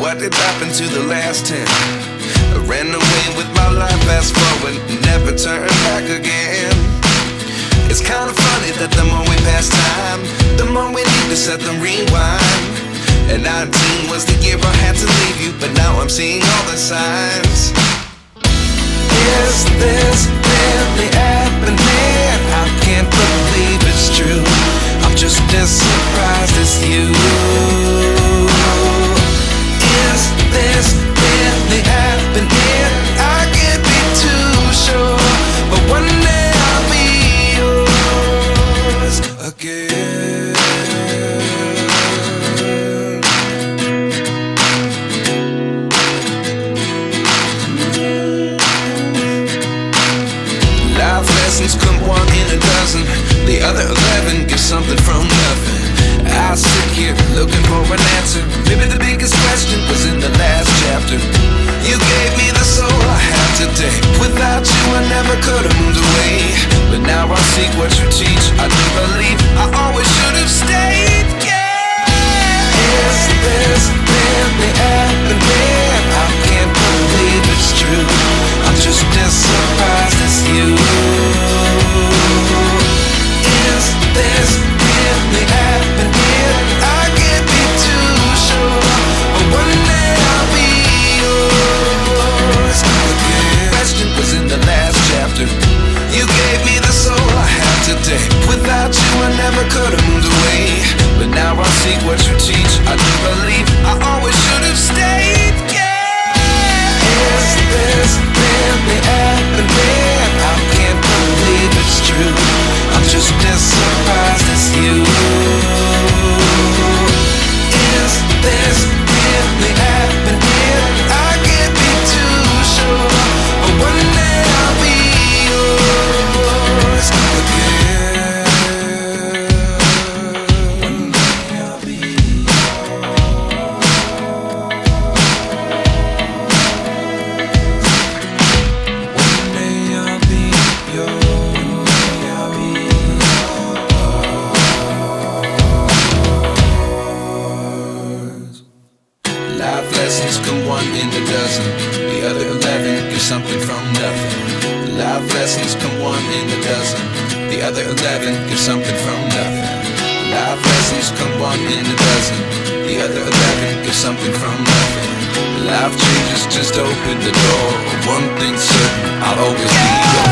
what did happen to the last 10? I ran away with my life, fast forward, never turn back again. It's kinda funny that the more we pass time, the more we need to set the rewind. And 19 was the year I had to leave you, but now I'm seeing all the signs. Is this really happening? I can't believe it's true. I'm just as surprised as you. Is this really happening? I can't be too sure, but one day I'll be yours again. Life lessons come one in a dozen. The other 11 give something from nothing. I sit here looking for an answer. Maybe the biggest question was in the last chapter. You gave me the soul I have today. Without you I never could have moved away. But now I see what you teach. I do believe I always should have stayed. Yeah. Is this really happening? I can't believe it's true. I'm just as surprised as you. Is this really happening? I can't be too sure, but one day I'll be yours again. Question was in the last chapter. You gave me the soul I have today. Without you I never could have moved away. But now I see what you teach. I do believe I always should have stayed. Yeah. Is this really happening? I can't believe it's true. I'm just as surprised as you. Is this really happening? I can't be too sure, but one day I'll be yours again. One day I'll be One day I'll be yours. One day I'll be yours. Life lessons come one in a dozen. The other 11 give something from nothing. Life lessons come one in a dozen. The other 11 give something from nothing. Life lessons come one in a dozen. The other 11 give something from nothing. Life changes just open the door. One thing's certain, I'll always be yours.